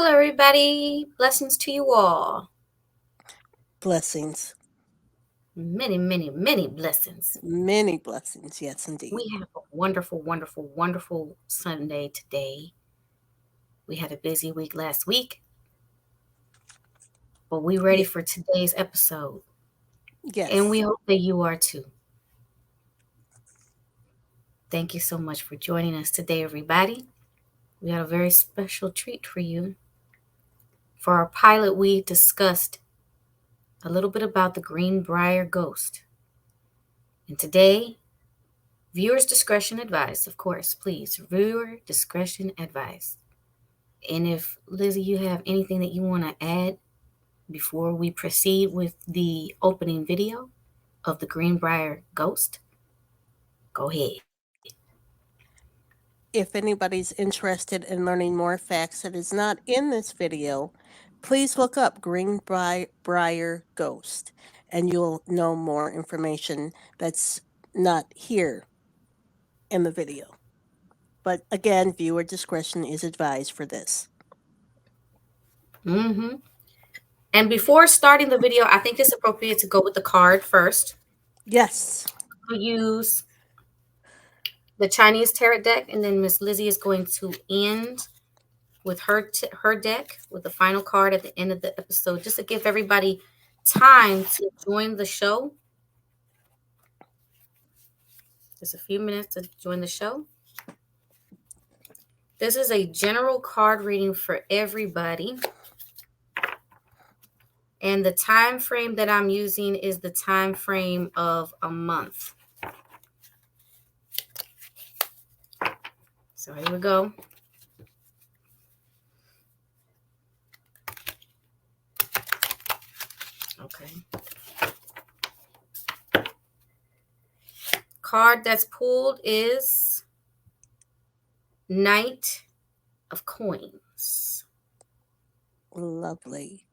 Hello, everybody. Blessings to you all. Blessings. Many, many, many blessings. Many blessings, yes, indeed. We have a wonderful, wonderful, wonderful Sunday today. We had a busy week last week, but we're ready for today's episode. Yes. And we hope that you are too. Thank you so much for joining us today, everybody. We had a very special treat for you. For our pilot, we discussed a little bit about the GreenBrier Ghost. And today, viewers' discretion advised, of course, please. Viewer discretion advised. And if, Lizzie, you have anything that you want to add before we proceed with the opening video of the GreenBrier Ghost, go ahead. If anybody's interested in learning more facts that is not in this video, please look up GreenBrier Ghost, and you'll know more information that's not here in the video. But again, viewer discretion is advised for this. And before starting the video, I think it's appropriate to go with the card first. Yes. We'll use the Chinese tarot deck, and then Miss Lizzie is going to end with her deck with the final card at the end of the episode, just to give everybody time to join the show. Just a few minutes to join the show. This is a general card reading for everybody. And the time frame that I'm using is the time frame of a month. So here we go. Okay. Card that's pulled is Knight of Coins. Lovely.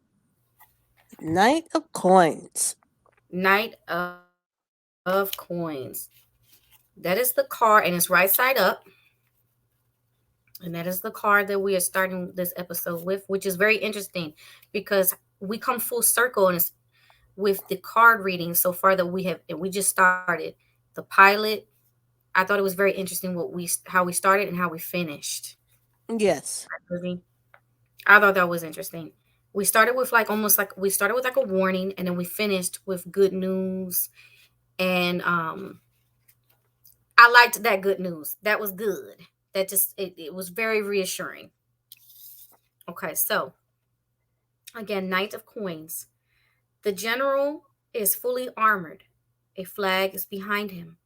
Knight of Coins. Knight of Coins. That is the card, and it's right side up. And that is the card that we are starting this episode with, which is very interesting because we come full circle and it's with the card reading so far that we just started the pilot. I thought it was very interesting how we started and how we finished. Yes. I thought that was interesting. We started with we started with like a warning, and then we finished with good news. And I liked that good news. That was good. That just it was very reassuring. Okay, so again, Knight of Coins. The general is fully armored. A flag is behind him.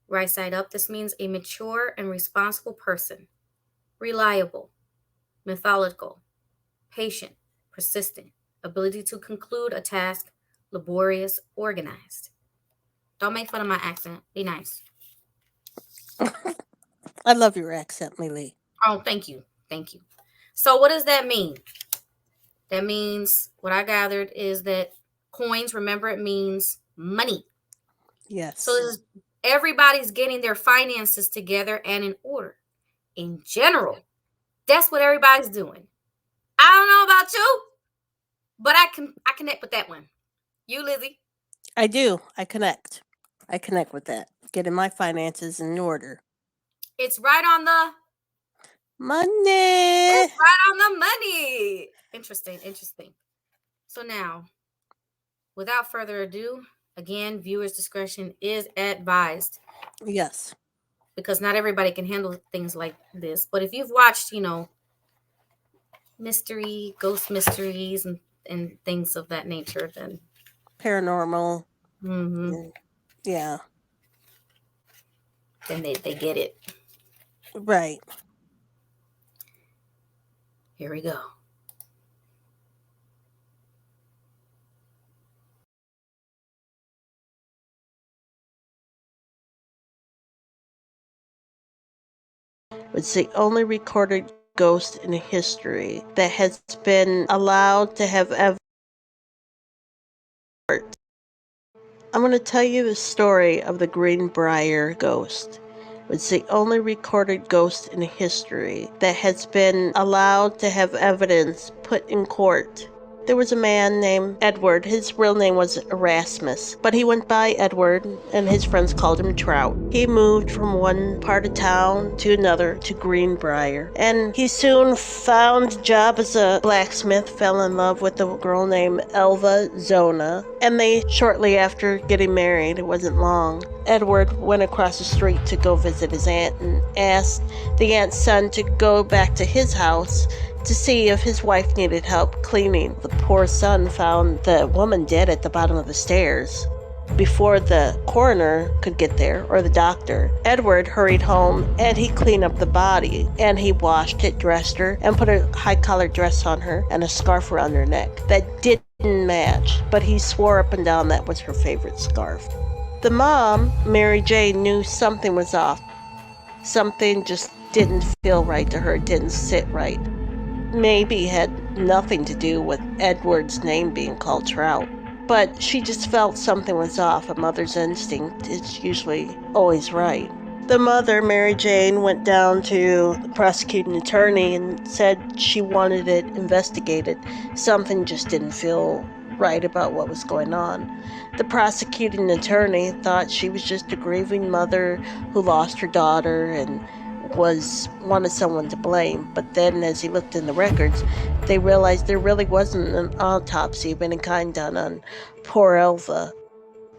Right side up, this means a mature and responsible person. Reliable, methodical, patient, persistent, ability to conclude a task, laborious, organized. Don't make fun of my accent. Be nice. I love your accent, Lily. Oh, thank you. Thank you. So what does that mean? That means what I gathered is that coins, remember, it means money. Yes. So everybody's getting their finances together and in order. In general, that's what everybody's doing. I don't know about you, but I connect with that one. You, Lizzie? I do. I connect with that. Getting my finances in order. It's right on the money. It's right on the money. Interesting. So now, without further ado, again, viewers' discretion is advised. Yes. Because not everybody can handle things like this. But if you've watched, ghost mysteries and things of that nature, then paranormal. Mm-hmm. Yeah. Then they get it. Right. Here we go. It's the only recorded ghost in history that has been allowed to have ever. I'm going to tell you the story of the GreenBrier Ghost. was the only recorded ghost in history that has been allowed to have evidence put in court. There was a man named Edward. His real name was Erasmus, but he went by Edward, and his friends called him Trout. He moved from one part of town to another to GreenBrier, and he soon found a job as a blacksmith, fell in love with a girl named Elva Zona, and they, shortly after getting married, it wasn't long, Edward went across the street to go visit his aunt and asked the aunt's son to go back to his house to see if his wife needed help cleaning. The poor son found the woman dead at the bottom of the stairs. Before the coroner could get there, or the doctor, Edward hurried home and he cleaned up the body, and he washed it, dressed her, and put a high-collared dress on her and a scarf around her neck that didn't match, but he swore up and down that was her favorite scarf. The mom, Mary Jane, knew something was off. Something just didn't feel right to her, didn't sit right. Maybe had nothing to do with Edward's name being called Trout, but she just felt something was off. A mother's instinct is usually always right. The mother, Mary Jane, went down to the prosecuting attorney and said she wanted it investigated. Something just didn't feel right about what was going on. The prosecuting attorney thought she was just a grieving mother who lost her daughter and wanted someone to blame. But then as he looked in the records, they realized there really wasn't an autopsy of any kind done on poor Elva.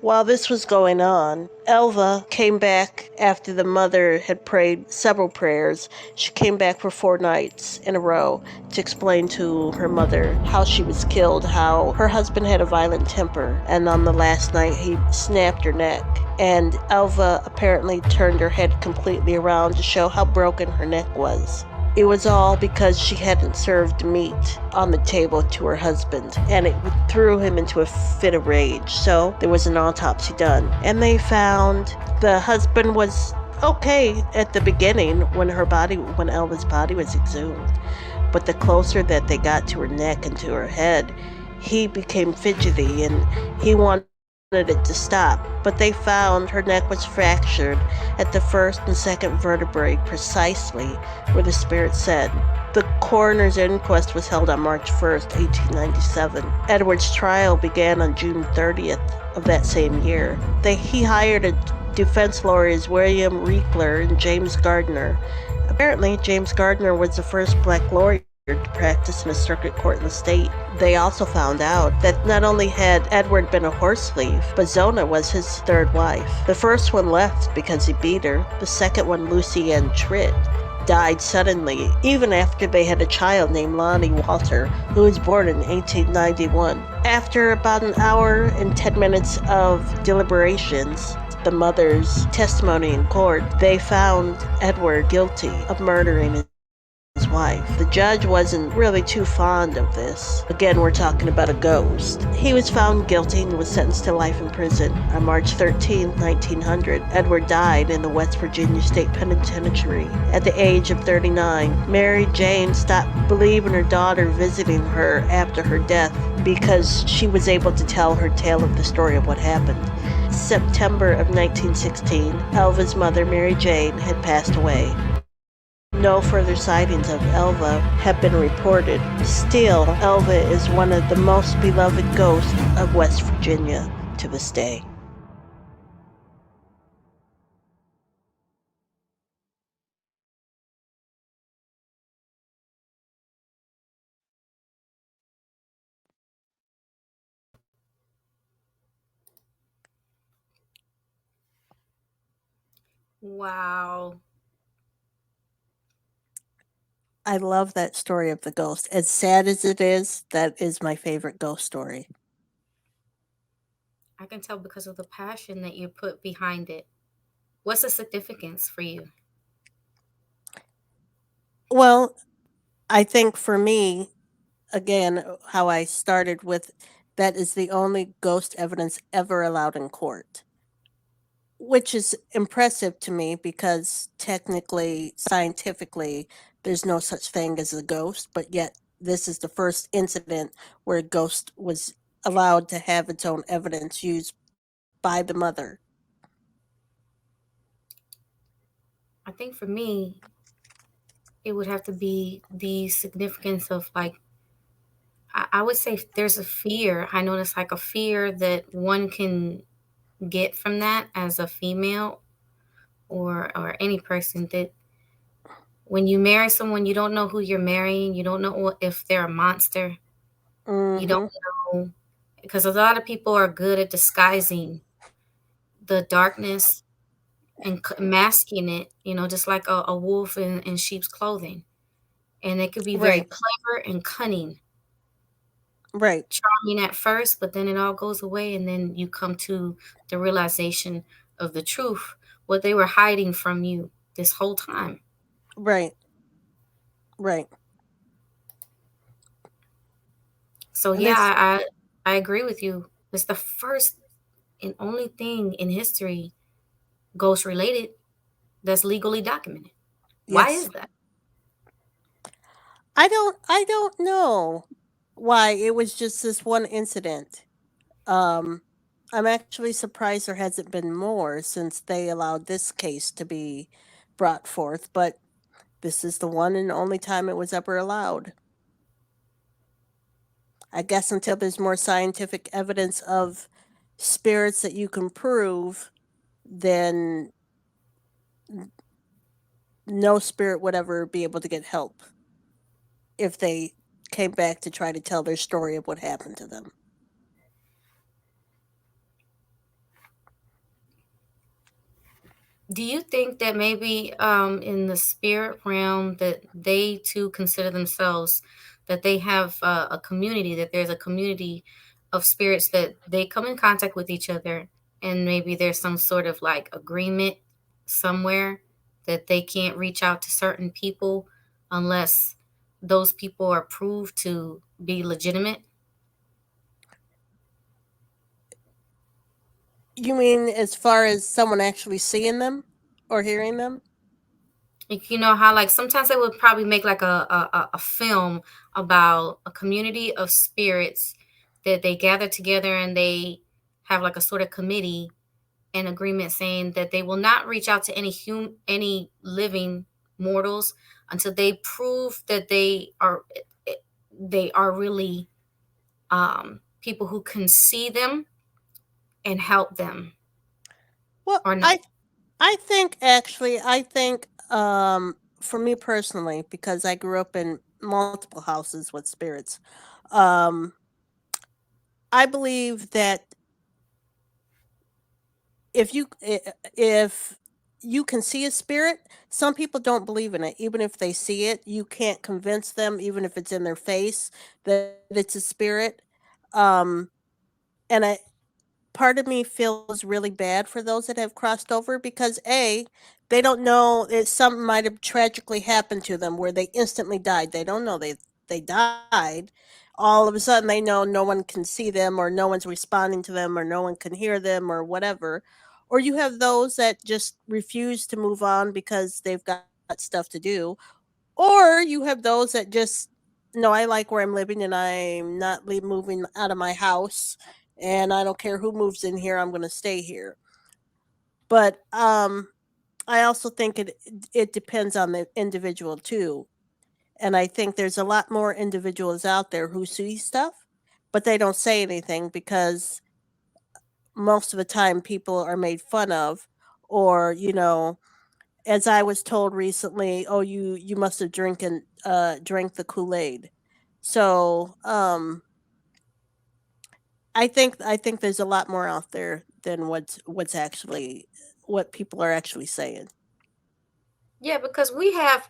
While this was going on, Elva came back after the mother had prayed several prayers. She came back for 4 nights in a row to explain to her mother how she was killed, how her husband had a violent temper, and on the last night he snapped her neck. And Elva apparently turned her head completely around to show how broken her neck was. It was all because she hadn't served meat on the table to her husband, and it threw him into a fit of rage. So there was an autopsy done, and they found the husband was okay at the beginning when Elva's body was exhumed. But the closer that they got to her neck and to her head, he became fidgety and he wanted it to stop, but they found her neck was fractured at the first and second vertebrae precisely where the spirit said. The coroner's inquest was held on March 1st, 1897. Edward's trial began on June 30th of that same year. He hired defense lawyers William Reekler and James Gardner. Apparently, James Gardner was the first black lawyer to practice in a circuit court in the state. They also found out that not only had Edward been a horse thief, but Zona was his 3rd wife. The first one left because he beat her. The second one, Lucy Ann Tritt, died suddenly, even after they had a child named Lonnie Walter, who was born in 1891. After about an hour and 10 minutes of deliberations, the mother's testimony in court, they found Edward guilty of murdering his wife. The judge wasn't really too fond of this. Again, we're talking about a ghost. He was found guilty and was sentenced to life in prison. On March 13, 1900, Edward died in the West Virginia State Penitentiary at the age of 39. Mary Jane stopped believing her daughter visiting her after her death because she was able to tell her tale of the story of what happened. September of 1916, Elva's mother, Mary Jane, had passed away. No further sightings of Elva have been reported. Still, Elva is one of the most beloved ghosts of West Virginia to this day. Wow. I love that story of the ghost. As sad as it is, that is my favorite ghost story. I can tell because of the passion that you put behind it. What's the significance for you? Well, I think for me, again, how I started with that is the only ghost evidence ever allowed in court, which is impressive to me because technically, scientifically, there's no such thing as a ghost, but yet this is the first incident where a ghost was allowed to have its own evidence used by the mother. I think for me, it would have to be the significance of like, I would say there's a fear. I notice like a fear that one can get from that as a female or any person, that when you marry someone, you don't know who you're marrying. You don't know if they're a monster. You don't Mm-hmm. know, because a lot of people are good at disguising the darkness and masking it, just like a wolf in sheep's clothing. And it could be very Right. clever and cunning, Right. charming at first, but then it all goes away. And then you come to the realization of the truth, what they were hiding from you this whole time. Right. Right. So, And yeah, there's I agree with you. It's the first and only thing in history, ghost related, that's legally documented. Why yes. is that? I don't know why it was just this one incident. Um I'm actually surprised there hasn't been more since they allowed this case to be brought forth, but this is the one and only time it was ever allowed. I guess until there's more scientific evidence of spirits that you can prove, then no spirit would ever be able to get help if they came back to try to tell their story of what happened to them. Do you think that maybe in the spirit realm that they too consider themselves, that they have a community, that there's a community of spirits that they come in contact with each other, and maybe there's some sort of like agreement somewhere that they can't reach out to certain people unless those people are proved to be legitimate? You mean as far as someone actually seeing them or hearing them? Like, you know how like sometimes they would probably make like a film about a community of spirits that they gather together, and they have like a sort of committee and agreement saying that they will not reach out to any living mortals until they prove that they are really people who can see them and help them, Well, or no. I think for me personally, because I grew up in multiple houses with spirits, um I believe that if you can see a spirit, some people don't believe in it. Even if they see it, you can't convince them, even if it's in their face, that it's a spirit. Um, and part of me feels really bad for those that have crossed over because they don't know that something might have tragically happened to them where they instantly died. They don't know they died. All of a sudden they know no one can see them or no one's responding to them or no one can hear them or whatever. Or you have those that just refuse to move on because they've got stuff to do. Or you have those that just no, I like where I'm living and I'm not moving out of my house and I don't care who moves in here, I'm going to stay here. But I also think it depends on the individual too. And I think there's a lot more individuals out there who see stuff, but they don't say anything because most of the time people are made fun of or, as I was told recently, oh you must have drank the Kool-Aid. So, I think there's a lot more out there than what's actually what people are actually saying. Yeah, because we have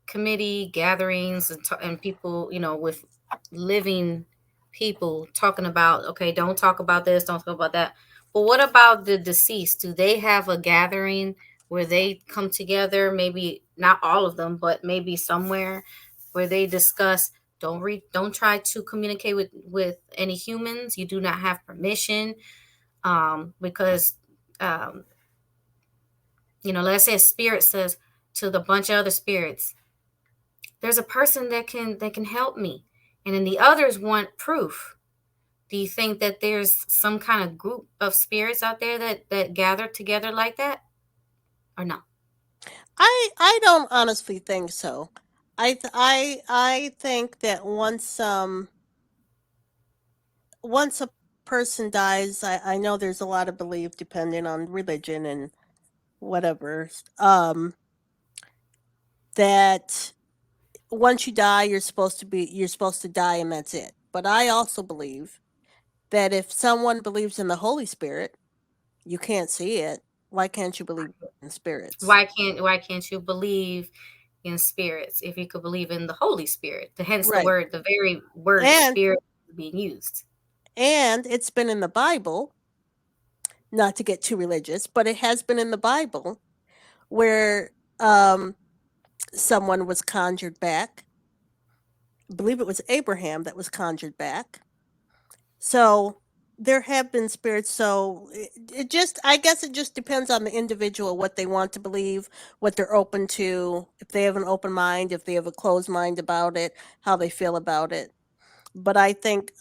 committee gatherings and people, with living people talking about, okay, don't talk about this, don't talk about that. But what about the deceased? Do they have a gathering where they come together? Maybe not all of them, but maybe somewhere where they discuss, don't try to communicate with any humans. You do not have permission, because um, let's say a spirit says to the bunch of other spirits, there's a person that can help me, and then the others want proof. Do you think that there's some kind of group of spirits out there that gather together like that, or no? I don't honestly think so. I think that once a person dies, I know there's a lot of belief depending on religion and whatever, that once you die, you're supposed to die and that's it. But I also believe that if someone believes in the Holy Spirit, you can't see it. Why can't you believe in spirits? Why can't you believe in spirits if you could believe in the Holy Spirit? Hence Right. the very word And spirit being used. and it's been in the Bible, not to get too religious, but it has been in the Bible where someone was conjured back. I believe it was Abraham that was conjured back. So there have been spirits. So it just, I guess it just depends on the individual, what they want to believe, what they're open to, if they have an open mind, if they have a closed mind about it, how they feel about it. But I think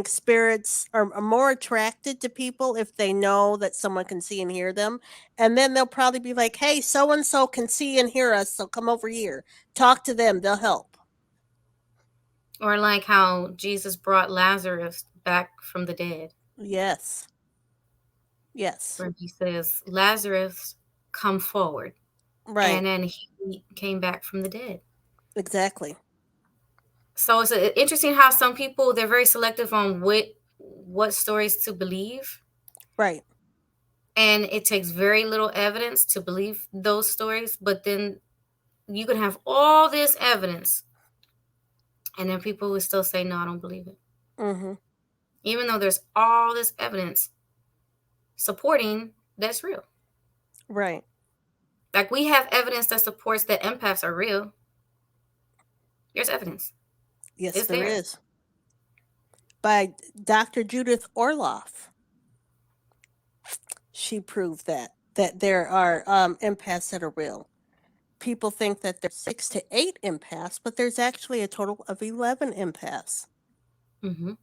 spirits are more attracted to people if they know that someone can see and hear them, and then they'll probably be like, "Hey, so and so can see and hear us, so come over here, talk to them, they'll help." Or like how Jesus brought Lazarus back from the dead, Yes, yes, where he says, Lazarus, come forward. right, And then he came back from the dead. exactly, So it's interesting how some people, they're very selective on what stories to believe. right, And it takes very little evidence to believe those stories. But then you can have all this evidence, and then people will still say, no, I don't believe it. mm-hmm, Even though there's all this evidence supporting that's real. right. Like we have evidence that supports that empaths are real. There's evidence. Yes, It's there there. is. By Dr. Judith Orloff, she proved that there are empaths that are real. People think that there's 6 to 8 empaths, but there's actually a total of 11 empaths. Hmm.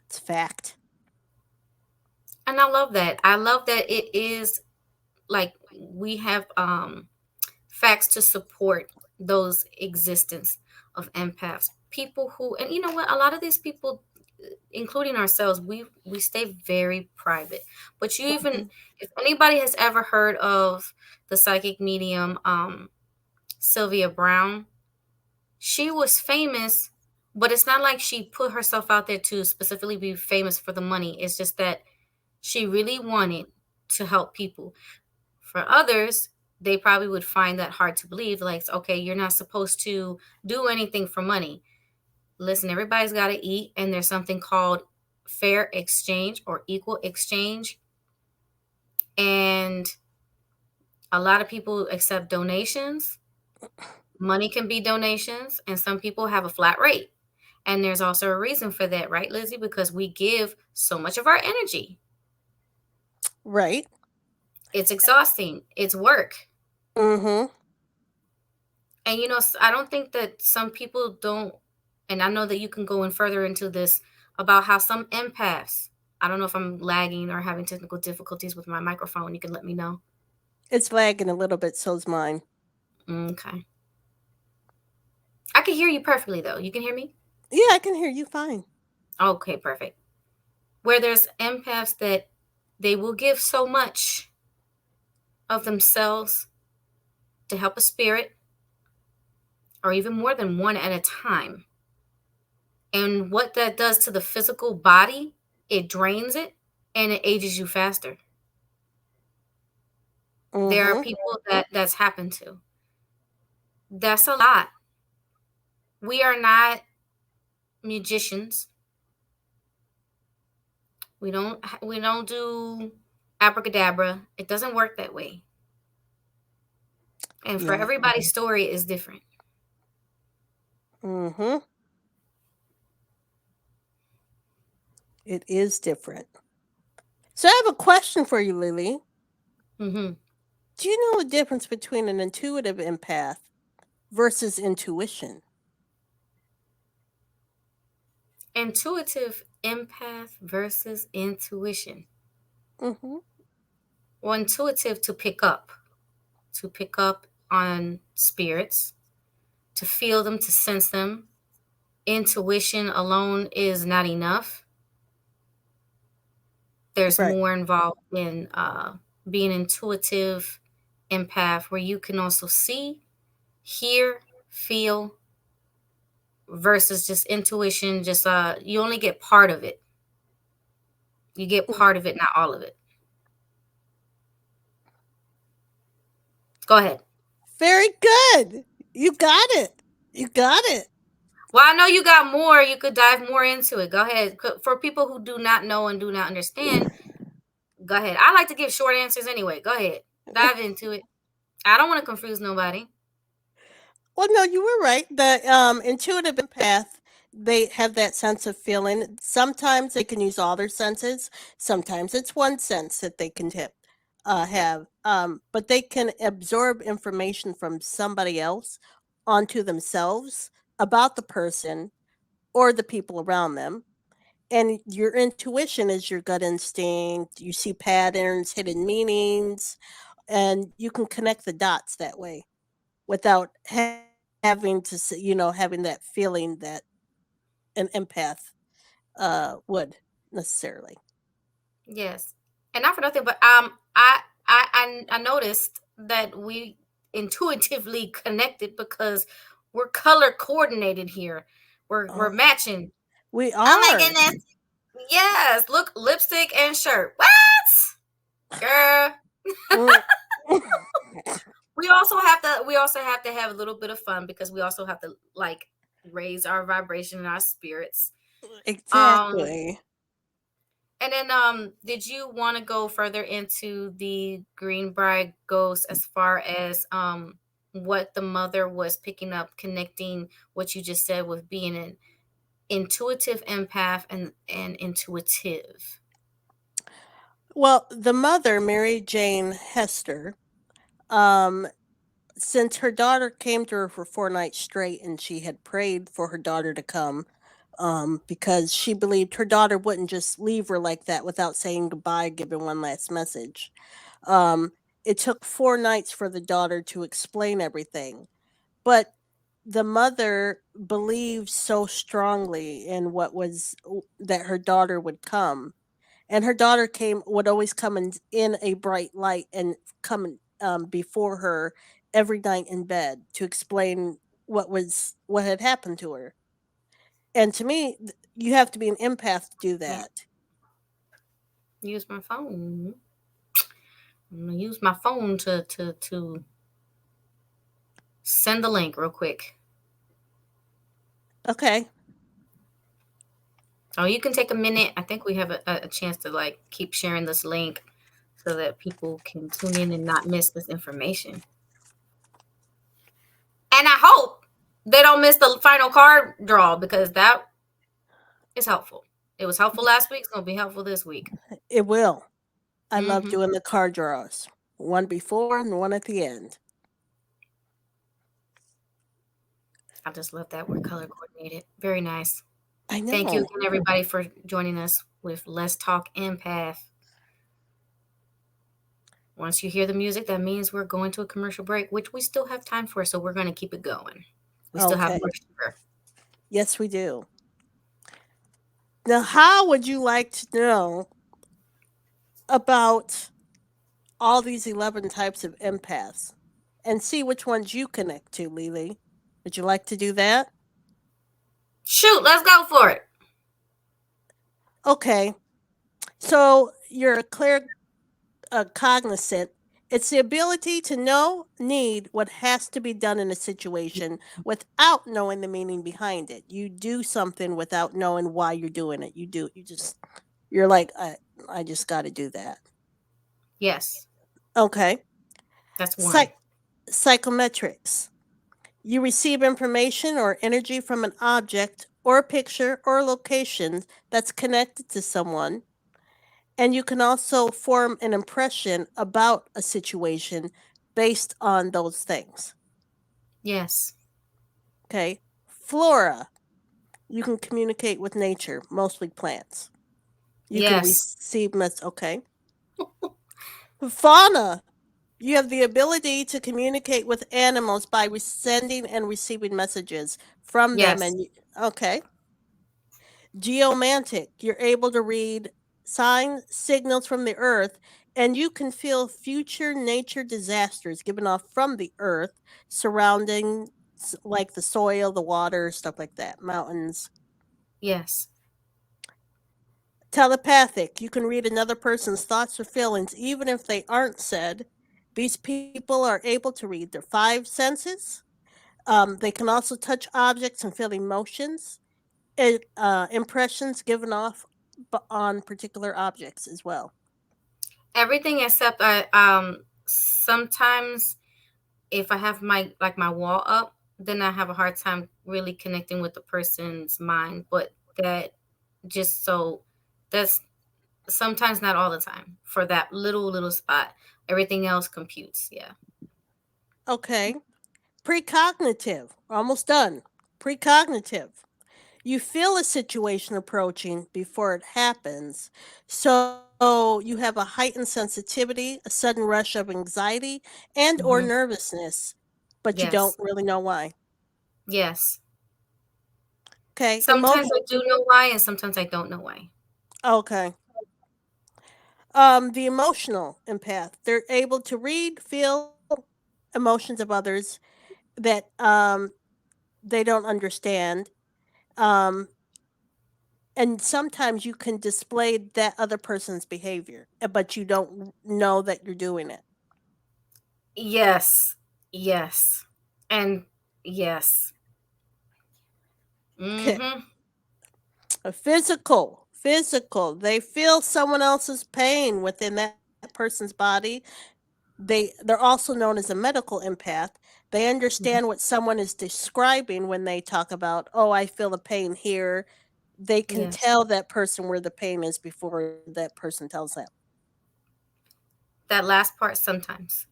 It's fact. And I love that. I love that it is like we have facts to support those existence of empaths. People who, and you know what, a lot of these people, including ourselves, we stay very private. But you even, Mhm. if anybody has ever heard of the psychic medium Sylvia Brown, she was famous, but it's not like she put herself out there to specifically be famous for the money. It's just that she really wanted to help people. For others, they probably would find that hard to believe. Like, okay, you're not supposed to do anything for money. Listen, everybody's got to eat, and there's something called fair exchange or equal exchange. And a lot of people accept donations. Money can be donations, and some people have a flat rate. And there's also a reason for that, right, Lizzie? Because we give so much of our energy. Right. It's exhausting, it's work. Mm-hmm. And I don't think that some people don't, and I know that you can go in further into this about how some empaths, I don't know if I'm lagging or having technical difficulties with my microphone. You can let me know. It's lagging a little bit, so's mine. Okay. I can hear you perfectly, though. You can hear me? Yeah, I can hear you fine. Okay, perfect. Where there's empaths that they will give so much of themselves to help a spirit, or even more than one at a time. And what that does to the physical body, it drains it and it ages you faster. There are Mm-hmm. people that's happened to. That's a lot. We are not magicians. We don't do abracadabra. It doesn't work that way. And for Yeah. everybody's story is different. Mm-hmm. It is different. So I have a question for you, Lily. Hmm. Do you know the difference between an intuitive empath versus intuition? Intuitive empath versus intuition. Mm-hmm. Well, intuitive to pick up on spirits, to feel them, to sense them. Intuition alone is not enough. There's Right. more involved in being intuitive empath, where you can also see, hear, feel, versus just intuition. Just you only get part of it. You get part of it, not all of it. Go ahead. Very good. You got it. You got it. Well, I know you got more. You could dive more into it. Go ahead. For people who do not know and do not understand, go ahead. I like to give short answers anyway. Go ahead. Dive into it. I don't want to confuse nobody. Well, no, you were right. The intuitive empath, they have that sense of feeling. Sometimes they can use all their senses. Sometimes it's one sense that they can have. But they can absorb information from somebody else onto themselves about the person or the people around them. And your intuition is your gut instinct. You see patterns, hidden meanings, and you can connect the dots that way without having to, having that feeling that an empath would necessarily. Yes, and not for nothing, but I noticed that we intuitively connected because we're color coordinated here. We're Oh, matching. we Oh my are. goodness. Yes, look, lipstick and shirt. What? Girl. Mm. We also have to have a little bit of fun because we also have to like raise our vibration and our spirits. Um Exactly. and then did you want to go further into the Greenbrier ghost as far as what the mother was picking up, connecting what you just said with being an intuitive empath and intuitive. Well, the mother, Mary Jane Hester, um, since her daughter came to her for 4 nights straight and she had prayed for her daughter to come, because she believed her daughter wouldn't just leave her like that without saying goodbye, giving one last message. Um, it took 4 nights for the daughter to explain everything, but the mother believed so strongly in what was that her daughter would come, and her daughter came would always come in a bright light and come before her every night in bed to explain what had happened to her. And to me, you have to be an empath to do Yeah, that. use my phone. I'm gonna use my phone to send the link real quick. Okay. Oh, you can take a minute. I think we have a chance to like keep sharing this link so that people can tune in and not miss this information. And I hope they don't miss the final card draw because that is helpful. It was helpful last week. It's gonna be helpful this week. It will. I love Mm-hmm. doing the card draws. One before and one at the end. I just love that we're color coordinated. Very nice. I Thank you know. again, everybody, for joining us with Let's Talk Empath. Once you hear the music, that means we're going to a commercial break, which we still have time for, so we're going to keep it going. We still have Okay. more sugar. Yes, we do. Now, how would you like to know about all these 11 types of empaths and see which ones you connect to, Lily? Would you like to do that? Shoot, let's go for it. Okay. So, you're a clear cognizant. It's the ability to know, need what has to be done in a situation without knowing the meaning behind it. You do something without knowing why you're doing it. You're like, I just got to do that. Yes, Okay. that's one. Psych- Psychometrics. You receive information or energy from an object or a picture or a location that's connected to someone, and you can also form an impression about a situation based on those things. Yes. Okay. Flora. You can communicate with nature, mostly plants. You can Yes. receive okay. Fauna. You have the ability to communicate with animals by sending and receiving messages from them Yes. and okay. Geomantic. You're able to read sign signals from the earth and you can feel future nature disasters given off from the earth surrounding like the soil, the water, stuff like that, mountains. Yes. Telepathic. You can read another person's thoughts or feelings even if they aren't said. These people are able to read their five senses. They can also touch objects and feel emotions. Impressions given off on particular objects as well. Everything except I sometimes if I have my wall up, then I have a hard time really connecting with the person's mind. But that just so that's sometimes, not all the time, for that little spot. Everything else computes. Yeah. Okay. Precognitive. Almost done. Precognitive. You feel a situation approaching before it happens. So you have a heightened sensitivity, a sudden rush of anxiety and or Hmm. nervousness, but you don't Yes. really know why. Yes. Okay, Sometimes I do know why, and sometimes I don't know why. okay. The emotional empath. They're able to read, feel emotions of others that they don't understand. Um, and sometimes you can display that other person's behavior, but you don't know that you're doing it. Yes. Yes. And yes. Okay. Mm-hmm. A physical. They feel someone else's pain within that person's body. They're also known as a medical empath. They understand what someone is describing when they talk about, oh, I feel the pain here. They can Yes. tell that person where the pain is before that person tells them. That last part sometimes.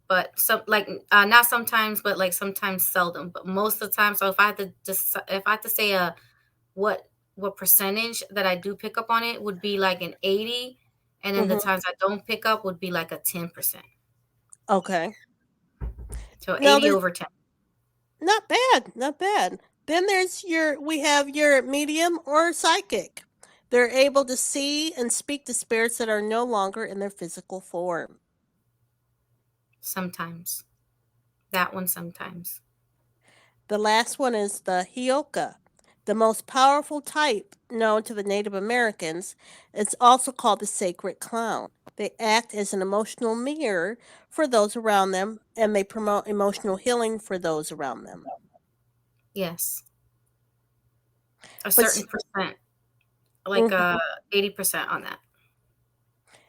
But some like not sometimes, but like sometimes seldom. But most of the time, so if I had to say what what percentage that I do pick up on it would be like an 80, and then the Hmm. times I don't pick up would be like a 10%. Okay. So Now 80 there's over 10. not bad, not bad. Then we have your medium or psychic. They're able to see and speak to spirits that are no longer in their physical form. Sometimes. That one sometimes. The last one is the Hioka, the most powerful type known to the Native Americans. It's also called the sacred clown. They act as an emotional mirror for those around them and they promote emotional healing for those around them. Yes. A But certain percent, like mhm. 80% on that.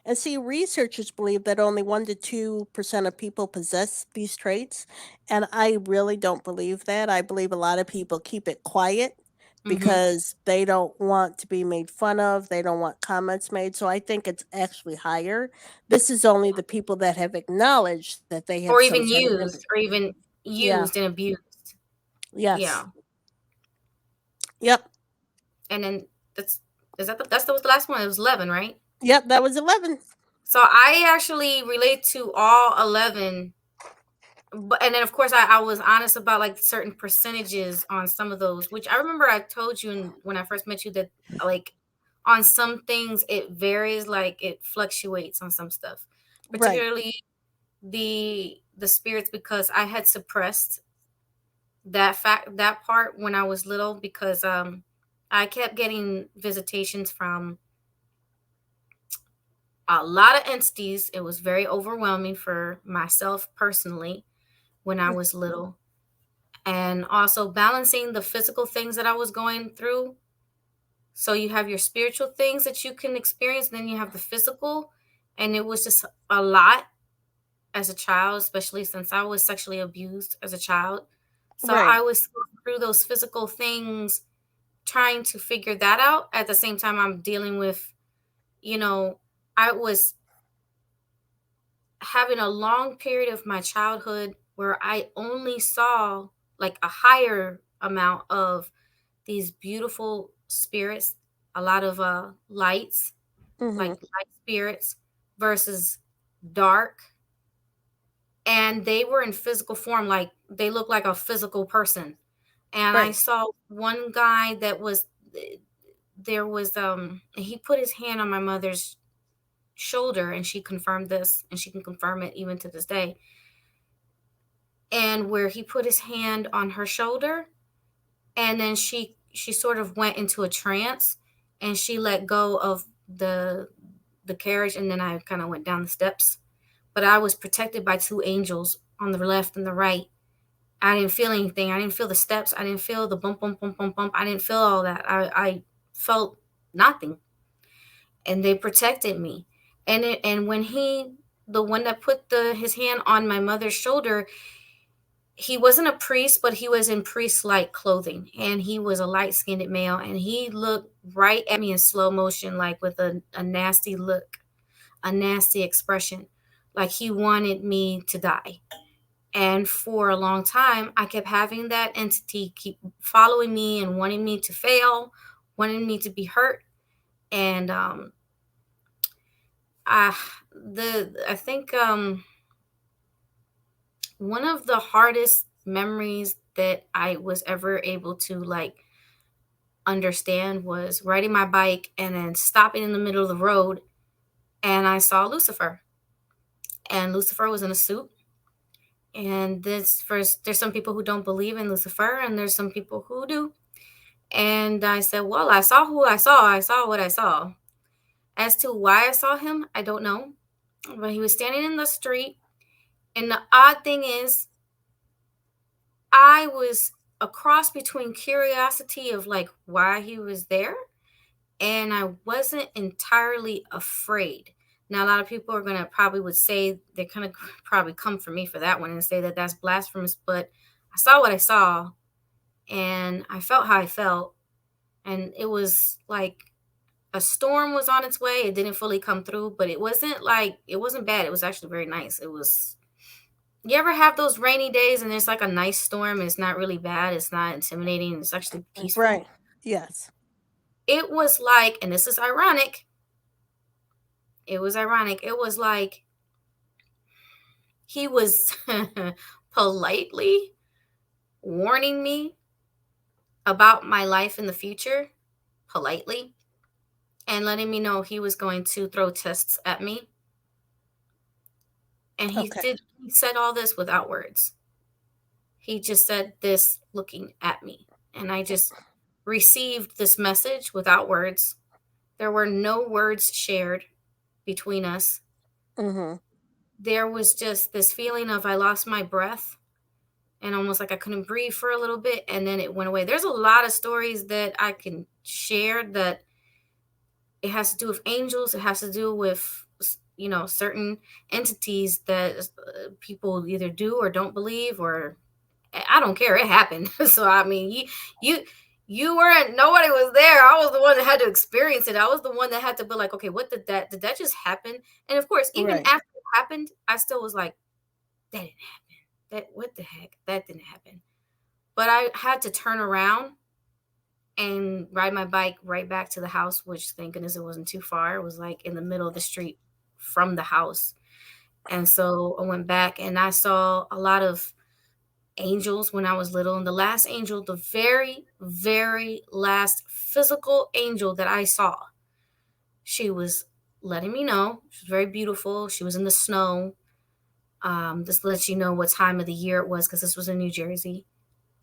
And see, researchers believe that only 1 to 2% of people possess these traits. And I really don't believe that. I believe a lot of people keep it quiet Hmm. because they don't want to be made fun of. They don't want comments made. So I think it's actually higher. This is only the people that have acknowledged that they have Or some even sort of used, or even Yeah. used and abused. Yes. Yeah. Yep. And then that's that was the last one. It was 11, right? Yep. That was 11. So I actually relate to all 11. But and then of course I was honest about like certain percentages on some of those, which I remember I told you when I first met you that like on some things it varies, like it fluctuates on some stuff, Right. particularly the spirits, because I had suppressed that part when I was little, because I kept getting visitations from a lot of entities. It was very overwhelming for myself personally when I was little, and also balancing the physical things that I was going through. So you have your spiritual things that you can experience, and then you have the physical, and it was just a lot as a child, especially since I was sexually abused as a child. So Right. I was going through those physical things, trying to figure that out. At the same time, I'm dealing with, you know, I was having a long period of my childhood where I only saw like a higher amount of these beautiful spirits, a lot of lights, like Mhm. light spirits versus dark, and they were in physical form, like they looked like a physical person. And I Right. saw one guy that was there was he put his hand on my mother's shoulder, and she confirmed this, and she can confirm it even to this day. And where he put his hand on her shoulder, and then she sort of went into a trance, and she let go of the carriage, and then I kind of went down the steps. But I was protected by two angels on the left and the right. I didn't feel anything. I didn't feel the steps. I didn't feel the bump, bump, bump, bump, bump. I didn't feel all that. I felt nothing, and they protected me. And when the one that put his hand on my mother's shoulder, he wasn't a priest, but he was in priest-like clothing, and he was a light-skinned male, and he looked right at me in slow motion, like with a nasty look, a nasty expression, like he wanted me to die. And for a long time, I kept having that entity keep following me and wanting me to fail, wanting me to be hurt. And I, I think one of the hardest memories that I was ever able to like understand was riding my bike and then stopping in the middle of the road, and I saw Lucifer. And Lucifer was in a suit. And this first, there's some people who don't believe in Lucifer, and there's some people who do. And I said, well, I saw who I saw. I saw what I saw. As to why I saw him, I don't know. But he was standing in the street. And the odd thing is, I was a cross between curiosity of like why he was there, and I wasn't entirely afraid. Now, a lot of people are gonna probably would say they're gonna probably come for me for that one and say that that's blasphemous. But I saw what I saw, and I felt how I felt, and it was like a storm was on its way. It didn't fully come through, but it wasn't bad. It was actually very nice. It was. You ever have those rainy days and there's like a nice storm? It's not really bad. It's not intimidating. It's actually peaceful. Right. Yes. It was like, and this is ironic. It was ironic. It was like he was politely warning me about my life in the future, politely, and letting me know he was going to throw tests at me. And Okay. he said all this without words. He just said this looking at me. And I just received this message without words. There were no words shared between us. Mhm. There was just this feeling of I lost my breath and almost like I couldn't breathe for a little bit, and then it went away. There's a lot of stories that I can share that it has to do with angels, it has to do with certain entities that people either do or don't believe, or I don't care. It happened. So I mean, you you weren't. Nobody was there. I was the one that had to experience it. I was the one that had to be like, okay, what did that just happen? And of course, even Right. after it happened, I still was like, that didn't happen. That what the heck? That didn't happen. But I had to turn around and ride my bike right back to the house, which thank goodness it wasn't too far. It was like in the middle of the street from the house. And so I went back and I saw a lot of angels when I was little. And the last angel, the very, very last physical angel that I saw, she was letting me know. She was very beautiful. She was in the snow. Just to let you know what time of the year it was, because this was in New Jersey.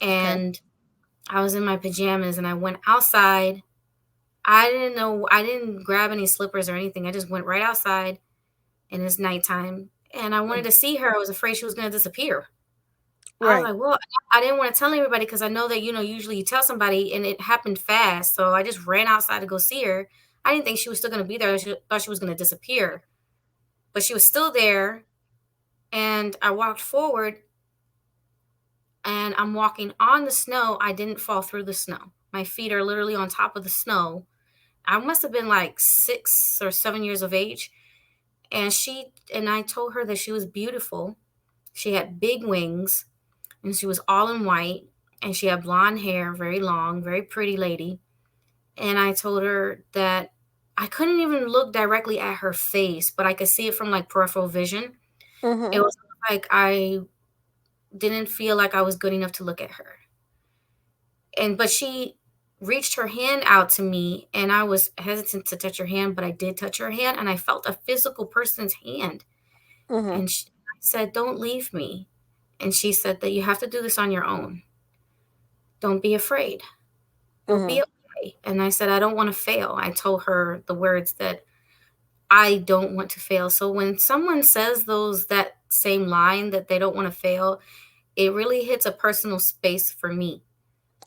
Okay. And I was in my pajamas and I went outside. I didn't know, I didn't grab any slippers or anything. I just went right outside, and it's nighttime. And I wanted Mm. to see her. I was afraid she was going to disappear. I was Right. like, well, I didn't want to tell anybody because I know that, usually you tell somebody, and it happened fast. So I just ran outside to go see her. I didn't think she was still going to be there. I thought she was going to disappear, but she was still there. And I walked forward, and I'm walking on the snow. I didn't fall through the snow. My feet are literally on top of the snow. I must have been like 6 or 7 years of age. And I told her that she was beautiful. She had big wings, and she was all in white. and she had blonde hair, very long, very pretty lady. And I told her that I couldn't even look directly at her face, but I could see it from like peripheral vision. It Mhm. was like I didn't feel like I was good enough to look at her. But she reached her hand out to me, and I was hesitant to touch her hand, but I did touch her hand, and I felt a physical person's hand. Mhm. And I said, "Don't leave me." And she said that you have to do this on your own. Don't be afraid. You'll be Mhm. okay. And I said, I don't want to fail. I told her the words that I don't want to fail. So when someone says that same line that they don't want to fail, it really hits a personal space for me.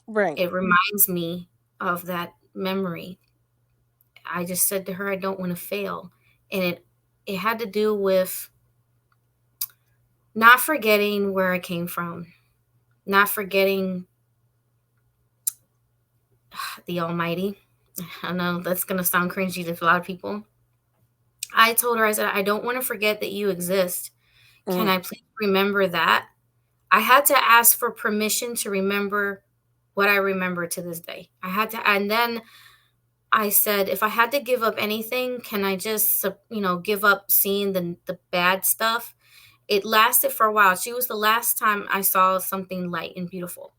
Right. It reminds me of that memory. I just said to her, I don't want to fail. And it had to do with not forgetting where I came from, not forgetting the Almighty. I know that's going to sound cringy to a lot of people. I told her, I said, I don't want to forget that you exist. Can Mhm. I please remember that? I had to ask for permission to remember what I remember to this day. I had to, and then I said, if I had to give up anything, can I just, give up seeing the bad stuff? It lasted for a while. She was the last time I saw something light and beautiful.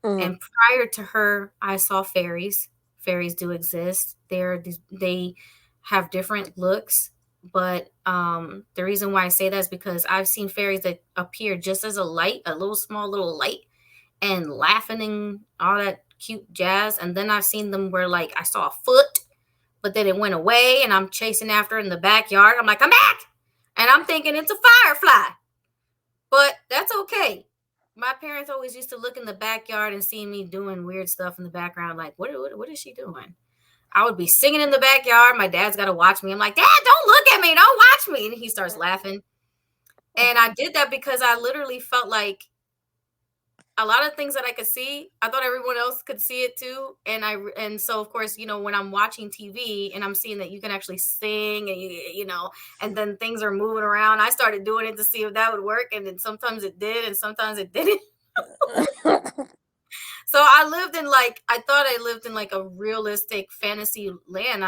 Mhm. And prior to her, I saw fairies. Fairies do exist. They have different looks, but the reason why I say that is because I've seen fairies that appear just as a light, a little small little light, and laughing and all that cute jazz. And then I've seen them where like I saw a foot, but then it went away, and I'm chasing after it in the backyard. I'm like, come back, and I'm thinking it's a firefly. But that's okay. My parents always used to look in the backyard and see me doing weird stuff in the background, like, what is she doing? I would be singing in the backyard. My dad's got to watch me. I'm like, Dad, don't look at me. Don't watch me. And he starts laughing. And I did that because I literally felt like a lot of things that I could see, I thought everyone else could see it too. And so of course, when I'm watching TV and I'm seeing that you can actually sing and and then things are moving around, I started doing it to see if that would work, and then sometimes it did and sometimes it didn't. So I thought I lived in like a realistic fantasy land,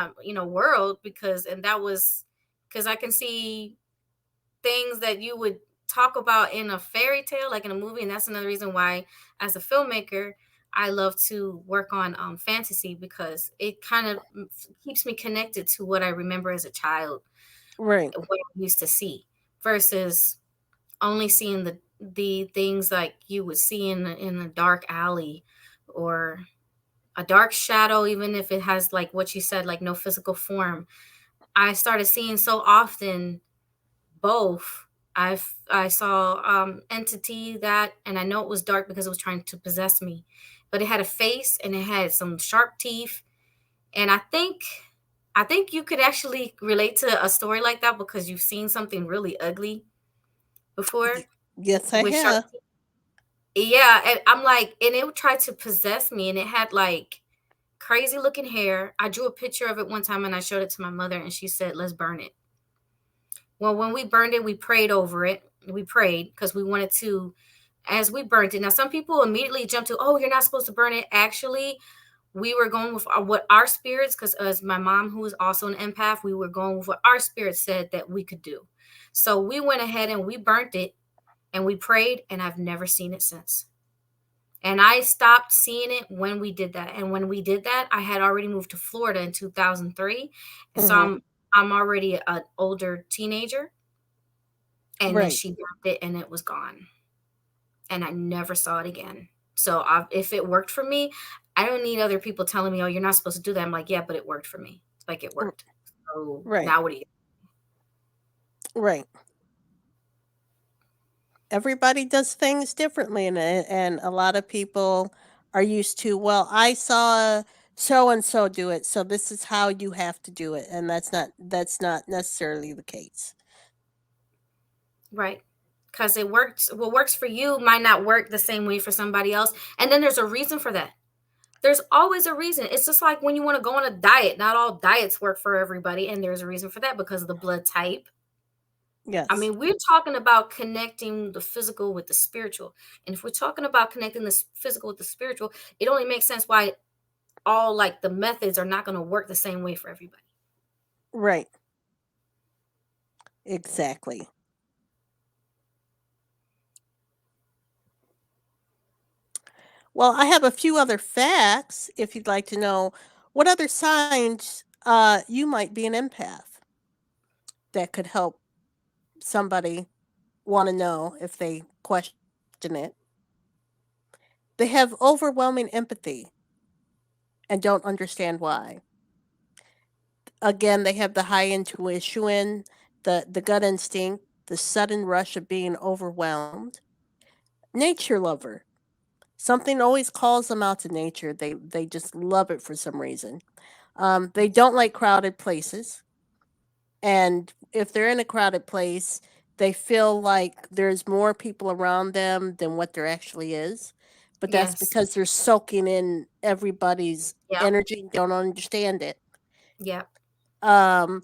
world, and that was because I can see things that you would talk about in a fairy tale, like in a movie. And that's another reason why, as a filmmaker, I love to work on fantasy, because it kind of keeps me connected to what I remember as a child, Right. what I used to see, versus only seeing the things like you would see in a dark alley or a dark shadow, even if it has, like what you said, like no physical form. I started seeing so often both. I saw entity that, and I know it was dark because it was trying to possess me, but it had a face and it had some sharp teeth. And I think you could actually relate to a story like that because you've seen something really ugly before Yes, I with sharp have. teeth. Yeah, and I'm like, and it tried to possess me, and it had like crazy looking hair. I drew a picture of it one time and I showed it to my mother, and she said, "Let's burn it." Well, when we burned it, we prayed over it. We prayed because we wanted to, as we burned it. Now, some people immediately jump to, "Oh, you're not supposed to burn it." Actually, we were going with what our spirits, because as my mom, who is also an empath, we were going with what our spirit said that we could do. So we went ahead and we burnt it and we prayed, and I've never seen it since. And I stopped seeing it when we did that. And when we did that, I had already moved to Florida in 2003. So Mhm. I'm already an older teenager. And then Right. she grabbed it and it was gone. And I never saw it again. So if it worked for me, I don't need other people telling me, "Oh, you're not supposed to do that." I'm like, yeah, but it worked for me. Like, it R- worked. So Right. now what do you? Right. Everybody does things differently, and a lot of people are used to, well, I saw so and so do it, so this is how you have to do it, and that's not necessarily the case. Right. Because it works. What works for you might not work the same way for somebody else. And then there's a reason for that. There's always a reason. It's just like when you want to go on a diet. Not all diets work for everybody. And there's a reason for that, because of the blood type, I Yes. mean, we're talking about connecting the physical with the spiritual. And if we're talking about connecting the physical with the spiritual, it only makes sense why all like the methods are not going to work the same way for everybody. Right. Exactly. Well, I have a few other facts if you'd like to know what other signs you might be an empath that could help somebody want to know if they question it. They have overwhelming empathy and don't understand why. Again, they have the high intuition, the gut instinct, the sudden rush of being overwhelmed. Nature lover. Something always calls them out to nature. They just love it for some reason. They don't like crowded places. And if they're in a crowded place, they feel like there's more people around them than what there actually is. But that's Yes. because they're soaking in everybody's Yep. energy, don't understand it. Yep. Um,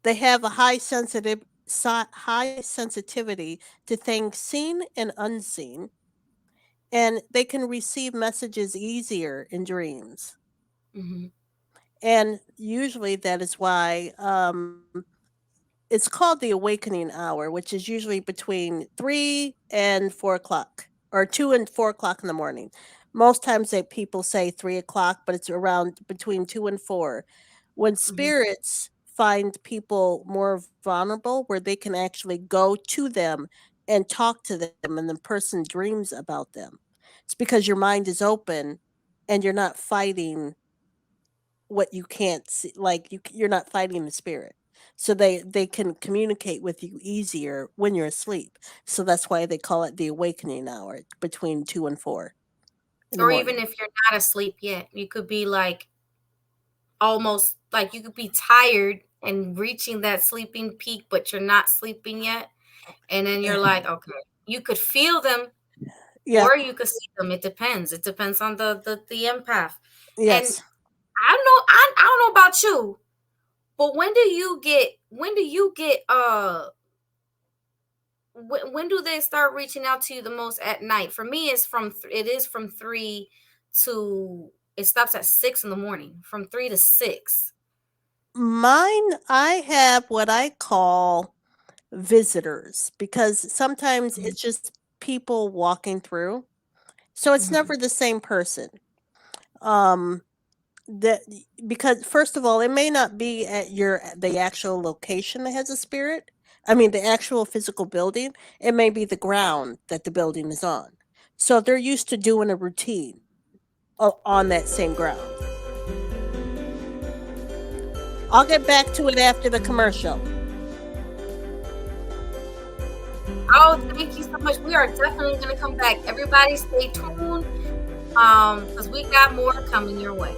they have a high sensitivity to things seen and unseen, and they can receive messages easier in dreams. Hmm. And usually that is why it's called the awakening hour, which is usually between 3 and 4 o'clock, or 2 and 4 o'clock in the morning. Most times that people say 3 o'clock, but it's around between 2 and 4. When Hmm. spirits find people more vulnerable, where they can actually go to them and talk to them, and the person dreams about them. It's because your mind is open and you're not fighting what you can't see, like you're not fighting the spirit, so they can communicate with you easier when you're asleep. So that's why they call it the awakening hour, between 2 and 4 in the Or even morning. if you're not asleep yet, you could be like almost like you could be tired and reaching that sleeping peak, but you're not sleeping yet. And then you're like, okay, you could feel them Yeah. or you could see them. It depends. It depends on the empath. And Yes. I don't know about you, but when do they start reaching out to you the most at night? For me, it is from 3 to it stops at 6 in the morning, from 3 to 6. Mine, I have what I call visitors, because sometimes Mhm, it's just people walking through, so it's mhm, never the same person. um that Because first of all, it may not be at the actual location that has a spirit. I mean, the actual physical building. It may be the ground that the building is on. So they're used to doing a routine on that same ground. I'll get back to it after the commercial. oh, thank you so much. We are definitely going to come back. Everybody stay tuned, because we got more coming your way.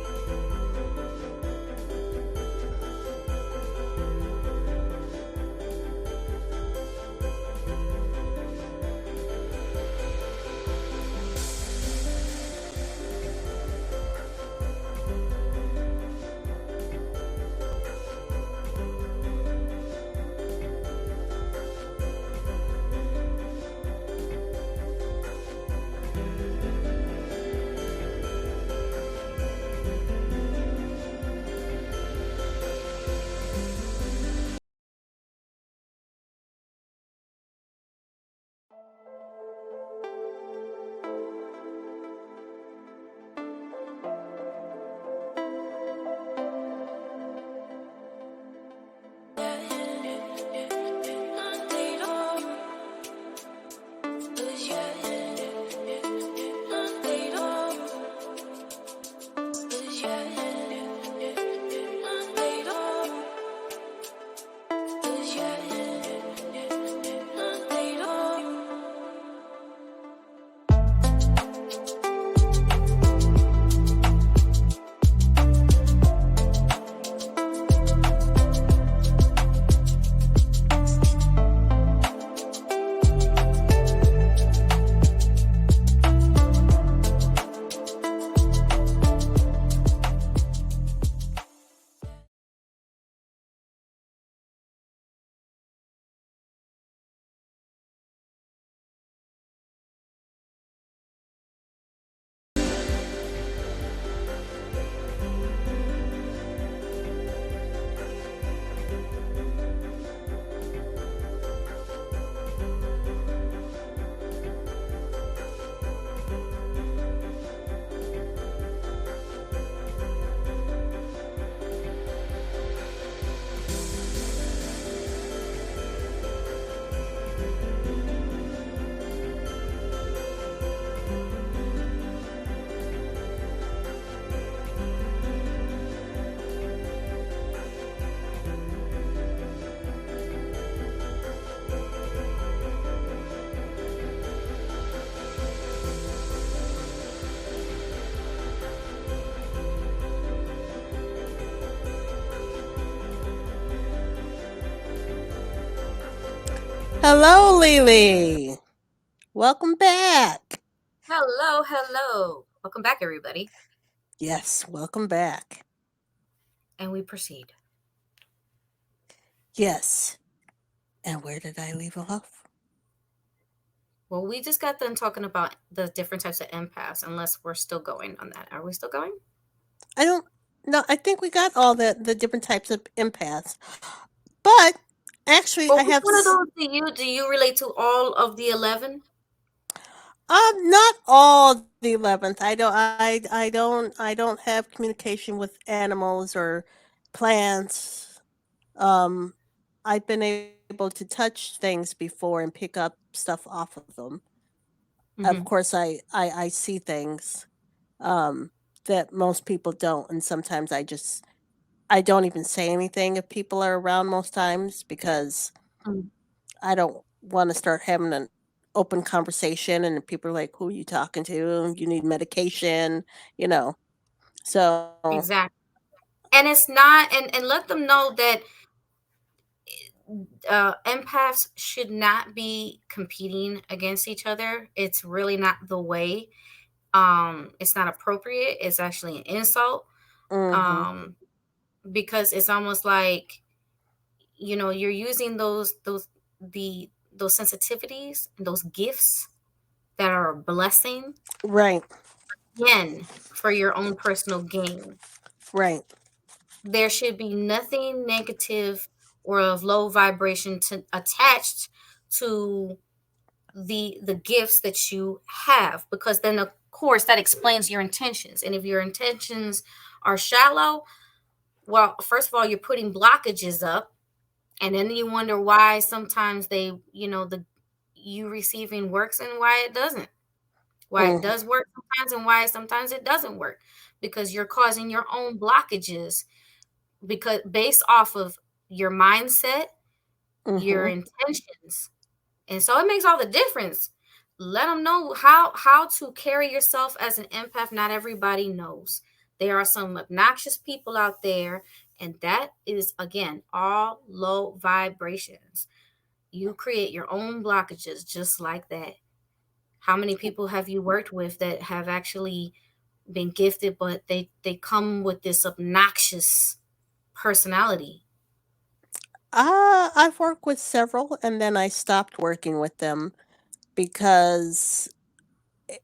Hello, Lily. Welcome back. Hello, hello. Welcome back, everybody. Yes, welcome back. And we proceed. Yes. And where did I leave off? Well, we just got done talking about the different types of empaths, unless we're still going on that. Are we still going? I don't know. I think we got all the different types of empaths. But actually, Well, I which have one of those do you relate to all of the 11? not all the 11th. I don't have communication with animals or plants. Um I've been able to touch things before and pick up stuff off of them. Of Mm-hmm. course, I see things um, that most people don't, and sometimes I don't even say anything if people are around most times because I don't want to start having an open conversation and people are like, "Who are you talking to? You need medication," you know. So, Exactly. And it's not, and let them know that empaths should not be competing against each other. It's really not the way. It's not appropriate. It's actually an insult. mhm, Um, because it's almost like you're using those sensitivities and those gifts that are a blessing, right, again, for your own personal gain. right, There should be nothing negative or of low vibration attached to the gifts that you have, because then of course that explains your intentions. And if your intentions are shallow, well, first of all, you're putting blockages up, and then you wonder why sometimes the you receiving works and why it doesn't, why it mhm, does work sometimes and why sometimes it doesn't work, because you're causing your own blockages, because based off of your mindset, your mhm. intentions. And so it makes all the difference. Let them know how to carry yourself as an empath. Not everybody knows. There are some obnoxious people out there, and that is, again, all low vibrations. You create your own blockages just like that. How many people have you worked with that have actually been gifted, but they come with this obnoxious personality? I've worked with several, and then I stopped working with them because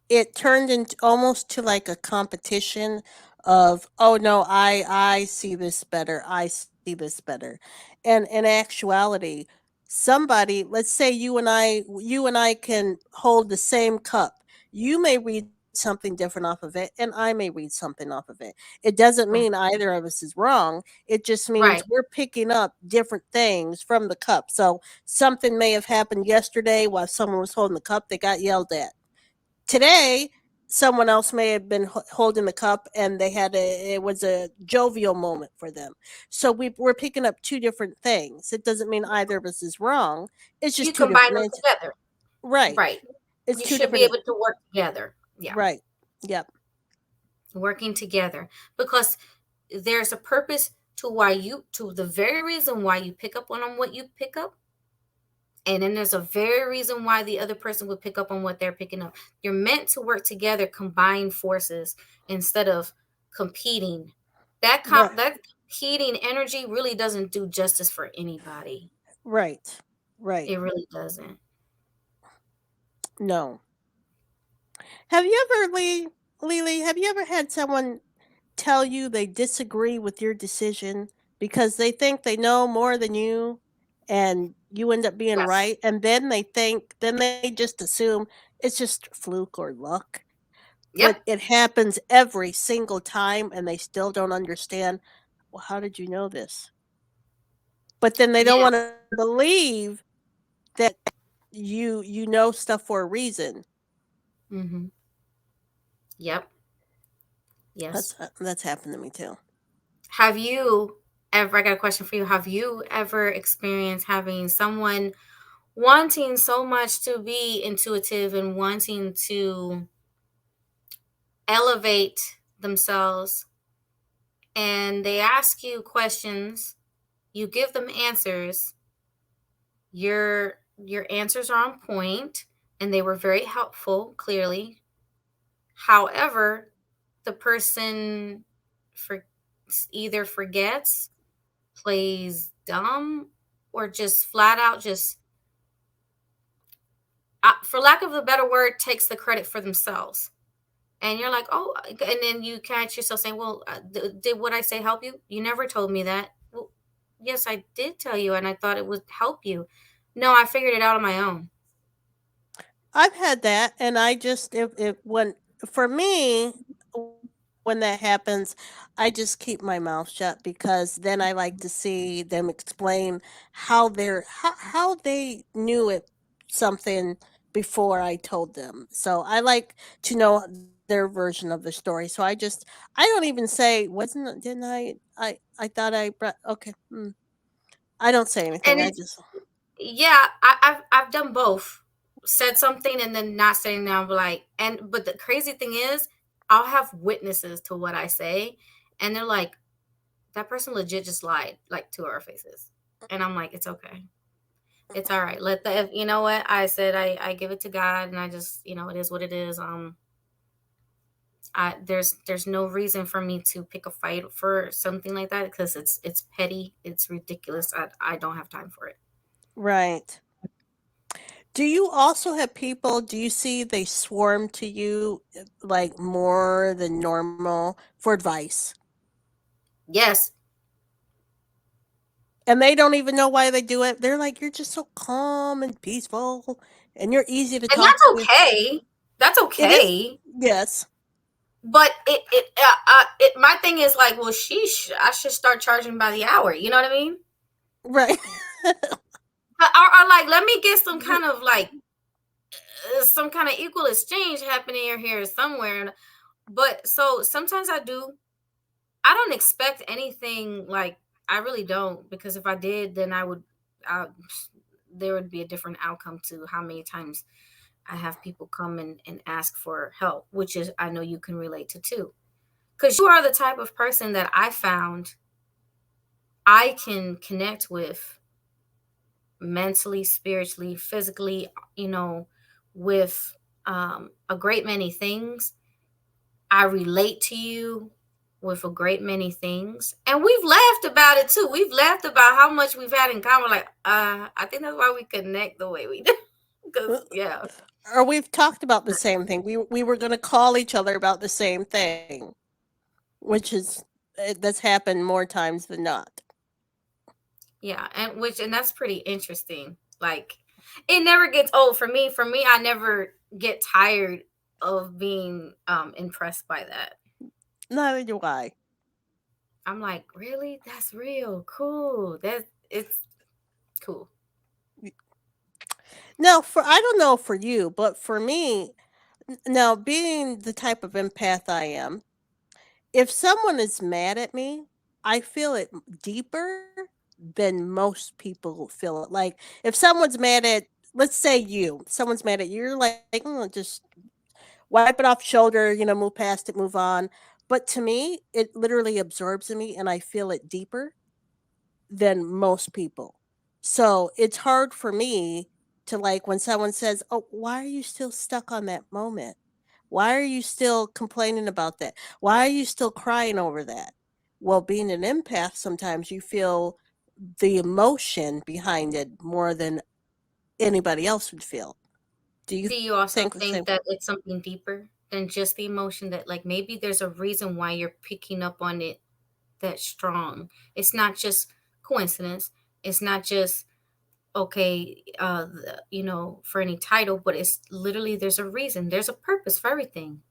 it turned into almost to like a competition of, oh no, I see this better, I see this better. And in actuality, somebody, let's say you and I can hold the same cup. You may read something different off of it, and I may read something off of it. It doesn't mean Right. either of us is wrong. It just means Right. we're picking up different things from the cup. So something may have happened yesterday while someone was holding the cup, they got yelled at. Today, someone else may have been holding the cup and it was a jovial moment for them. So we're picking up two different things. It doesn't mean either of us is wrong. It's You just two combine them different. together. Right. Right. It's You two should be different. able to work together. Yeah. Right. Yep. Working together, because there's a purpose to the very reason why you pick up on what you pick up. And then there's a very reason why the other person would pick up on what they're picking up. You're meant to work together, combine forces instead of competing. Right. That competing energy really doesn't do justice for anybody. Right. Right. It really doesn't. No. Have you ever, Lily? Have you ever had someone tell you they disagree with your decision because they think they know more than you and you end up being Yes. right, and then they just assume it's just fluke or luck, but Yep. it happens every single time and they still don't understand, well, how did you know this? But then they don't want to Yes. believe that you know stuff for a reason. Mm-hmm. Yep. That's Yes. that's happened to me too. Have you ever, I got a question for you. Have you ever experienced having someone wanting so much to be intuitive and wanting to elevate themselves, and they ask you questions, you give them answers, you're your answers are on point and they were very helpful, clearly. However, the person for either forgets, plays dumb, or just flat out just, for lack of a better word, takes the credit for themselves. And you're like, oh, and then you catch yourself saying, well, did what I say help you? You never told me that. Well, yes, I did tell you, and I thought it would help you. No, I figured it out on my own. I've had that, and I just if when for me when that happens, I just keep my mouth shut because then I like to see them explain how they knew it something before I told them. So I like to know their version of the story. So I don't even say wasn't it- didn't I thought I brought okay. I don't say anything. And I it's, just yeah, I've done both. Said something and then not saying now, like, and but the crazy thing is, I'll have witnesses to what I say, and they're like, that person legit just lied, like, to our faces. And I'm like, it's okay. It's all right. Let the, if, you know what I said, I give it to God, and I just, it is what it is. There's no reason for me to pick a fight for something like that because it's petty, it's ridiculous. I don't have time for it. right. Do you also have people, do you see they swarm to you like more than normal for advice? Yes, And they don't even know why they do it. They're like, you're just so calm and peaceful and you're easy to and talk that's to. okay. That's It is, okay. yes, But my thing is like, well, sheesh, I should start charging by the hour. You know what I mean? right. Or like, let me get some kind of like some kind of equal exchange happening here somewhere. But so sometimes I do. I don't expect anything, like, I really don't, because if I did, then I, there would be a different outcome to how many times I have people come and ask for help, which is, I know you can relate to too. Because you are the type of person that I found I can connect with mentally, spiritually, physically, you know, with a great many things. I relate to you with a great many things. And we've laughed about it too. We've laughed about how much we've had in common. Like, I think that's why we connect the way we do. Because, yeah. Or we've talked about the same thing. We were going to call each other about the same thing, which is that's happened more times than not. Yeah. And that's pretty interesting. Like, it never gets old for me. For me, I never get tired of being impressed by that. Neither do I. I'm like, really? That's real. Cool. It's cool. Now, for I don't know for you, but for me, now being the type of empath I am, if someone is mad at me, I feel it deeper than most people feel it. Like if someone's mad at, let's say you, someone's mad at you, you're like, just wipe it off shoulder, move past it, move on. But to me, it literally absorbs in me and I feel it deeper than most people. So it's hard for me to like when someone says, "Oh, why are you still stuck on that moment? Why are you still complaining about that? Why are you still crying over that?" Well, being an empath, sometimes you feel the emotion behind it more than anybody else would feel. Do you Do you think the also same? think that it's something deeper than just the emotion, that like maybe there's a reason why you're picking up on it that strong? It's not just coincidence. It's not just okay, for any title, but it's literally, there's a reason. There's a purpose for everything.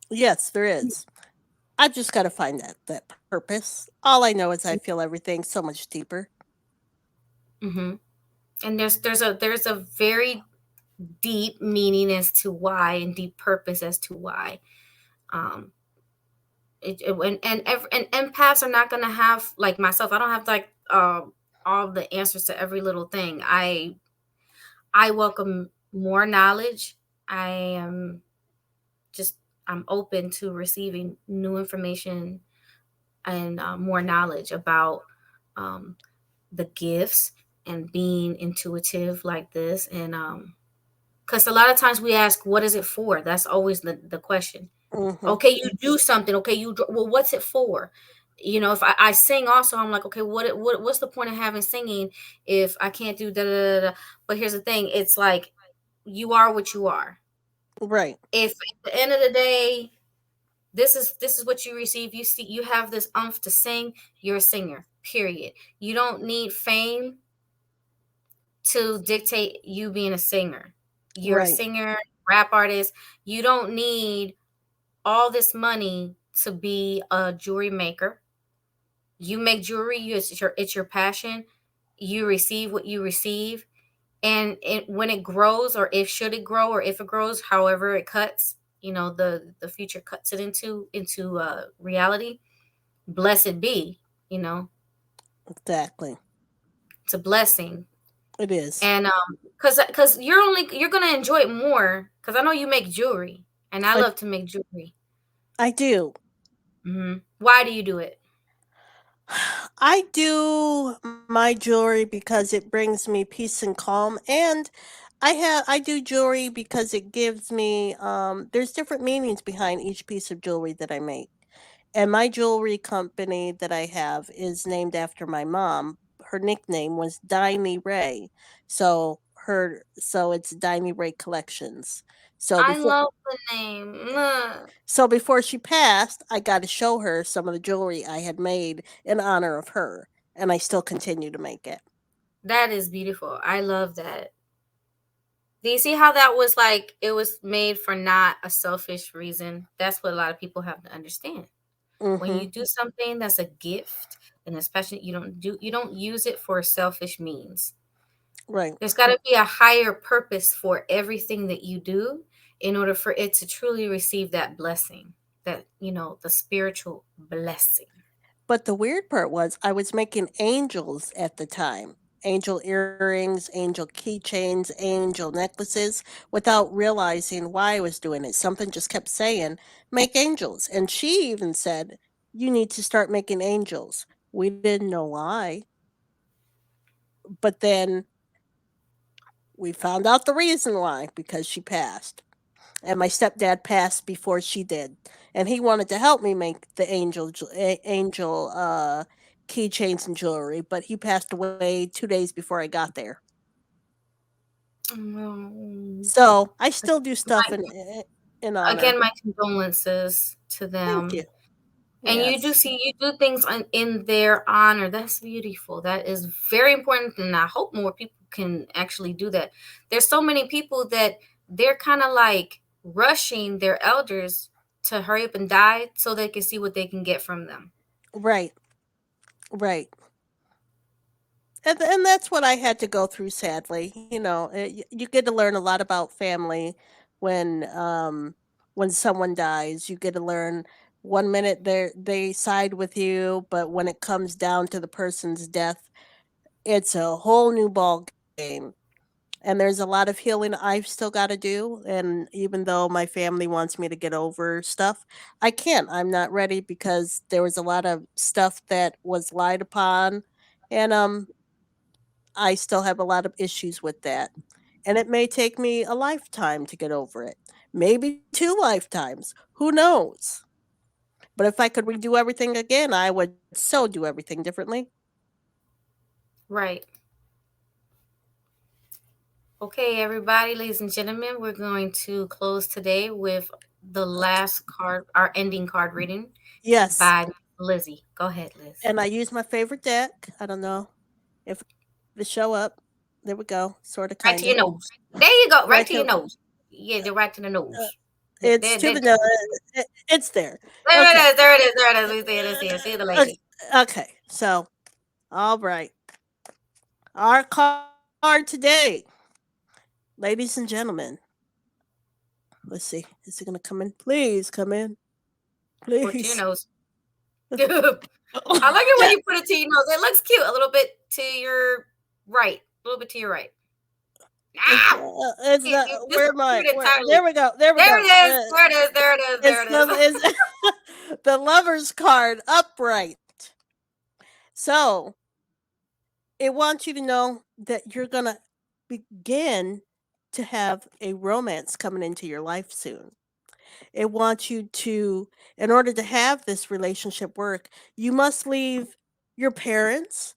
Yes, there is. I've just got to find that purpose. All I know is I feel everything so much deeper. Hmm. And there's a very deep meaning as to why, and deep purpose as to why. Um, and empaths are not gonna have, like myself. I don't have like all the answers to every little thing. I welcome more knowledge. I am just, I'm open to receiving new information and more knowledge about um, the gifts. and being intuitive like this. And because a lot of times we ask, what is it for? That's always the question. Mm-hmm. Okay, you do something. Okay, well, what's it for? If I sing also, I'm like, okay, what's the point of having singing if I can't do da da da da? But here's the thing, it's like you are what you are. Right. If at the end of the day, this is what you receive, you have this umph to sing, you're a singer, period. You don't need fame to dictate you being a singer. You're a Right. singer, rap artist. You don't need all this money to be a jewelry maker. You make jewelry, it's your passion. You receive what you receive, and when it grows, or if should it grow, or if it grows, however it cuts, the future cuts it into reality. Blessed be, you know, Exactly. it's a blessing. It is. And because you're gonna enjoy it more, because I know you make jewelry, and I I love to make jewelry. I do. Why do you do it? I do my jewelry because it brings me peace and calm, and I do jewelry because it gives me there's different meanings behind each piece of jewelry that I make. And my jewelry company that I have is named after my mom. Her nickname was Diney Ray. So it's Diney Ray Collections. So I before love the name. so before she passed, I got to show her some of the jewelry I had made in honor of her, and I still continue to make it. That is beautiful. I love that. Do you see how that was like it was made for not a selfish reason? That's what a lot of people have to understand. When Mhm. you do something that's a gift, and especially you don't use it for selfish means. Right. There's got to be a higher purpose for everything that you do in order for it to truly receive that blessing, the spiritual blessing. But the weird part was I was making angels at the time. Angel earrings, angel keychains, angel necklaces without realizing why I was doing it. Something just kept saying, make angels. And she even said, you need to start making angels. We didn't know why. But then we found out the reason why because she passed. And my stepdad passed before she did. And he wanted to help me make the angel keychains and jewelry, but he passed away 2 days before I got there. Um, So I still do stuff my, in honor. again, my condolences to Thank you. them. And you do Yes. see, you do things in their honor. That's beautiful. That is very important. And I hope more people can actually do that. There's so many people that they're kind of like rushing their elders to hurry up and die so they can see what they can get from them. Right. Right. And that's what I had to go through. Sadly, you get to learn a lot about family when um when someone dies. You get to learn 1 minute they side with you, but when it comes down to the person's death, it's a whole new ball game. And there's a lot of healing I've still got to do. And even though my family wants me to get over stuff, I can't. I'm not ready because there was a lot of stuff that was lied upon, and I still have a lot of issues with that. And it may take me a lifetime to get over it. Maybe 2 lifetimes. Who knows? But if I could redo everything again, I would so do everything differently. Right. Okay, everybody, ladies and gentlemen, we're going to close today with the last card, our ending card reading Yes. by Lizzie. Go ahead, Liz. And I use my favorite deck. I don't know if it show up. There we go. Sort of, kind of. Right to your nose. There you go. Right Right to to your nose. Yeah, they're right to the uh, nose. it's There, to there, the nose. It's there. there it Okay. is. There it is. There it is. We see it. See it. See the Okay. lady. Okay. So, all right. Our card today, ladies and gentlemen. Let's see. Is it going to come in? Please come in. Or to your Please. nose. I like it when you put it to your nose. It looks cute. A little bit to your right. A little bit to your right. Ah! It's You not. Where am I? disappeared There entirely. we go. There we There go. it is. There it is. There it is. There It's it is. the lover's card upright. So It wants you to know that you're going to begin to have a romance coming into your life soon. It wants you to, in order to have this relationship work, you must leave your parents.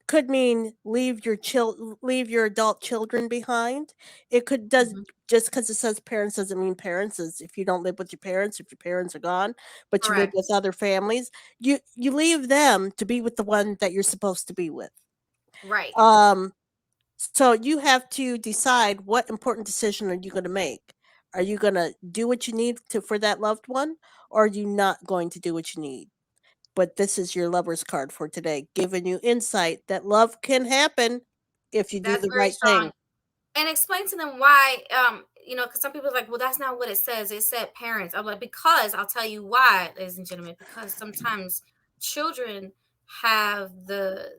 Could mean leave your adult children behind. It could does Hmm. just because it says parents doesn't mean parents. Is if you don't live with your parents, if your parents are gone, but you live Correct. with other families, you leave them to be with the one that you're supposed to be with. Right. Um, so you have to decide what important decision are you going to make. Are you going to do what you need to for that loved one, or are you not going to do what you need? But this is your lover's card for today, giving you insight that love can happen if you do That's the very right thing. strong. And explain to them why, because some people are like, well, that's not what it says. It said parents. I'm like, because I'll tell you why, ladies and gentlemen, because sometimes children have the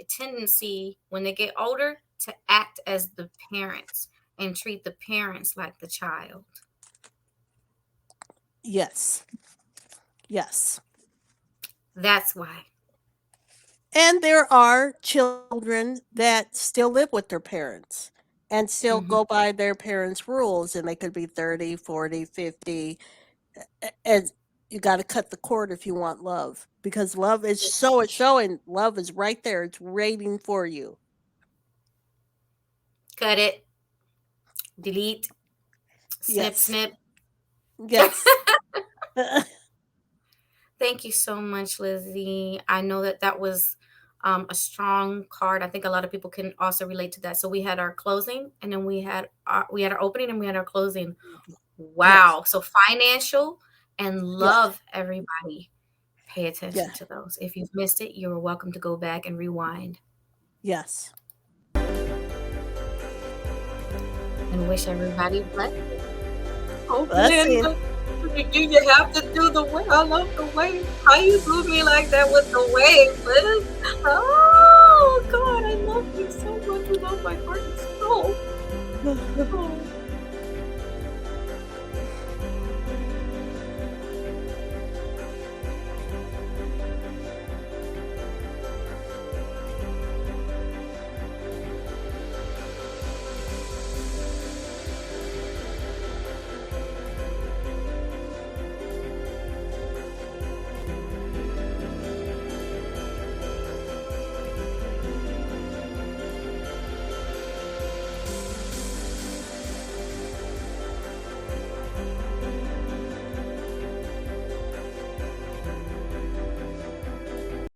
tendency when they get older to act as the parents and treat the parents like the child. Yes. Yes. That's why. And there are children that still live with their parents and still Hmm. go by their parents' rules, and they could be 30, 40, 50. And you got to cut the cord if you want love, because love is so it's showing love is right there. It's waiting for you. Cut it, delete, snip, Yes. snip. Yes. Thank you so much, Lizzie. I know that that was a strong card. I think a lot of people can also relate to that. So we had our closing, and then we had our opening, and we had our closing. Yes. Wow. So financial and Yes. love, everybody. Pay attention Yes. to those. If you've missed it, you're welcome to go back and rewind. Yes. And wish everybody blessings. Oh, Blessing. Linda, you have to do the wave. I love the wave. How you do me like that with the wave, Liz? Oh, God, I love you so much with all my heart and soul. Oh.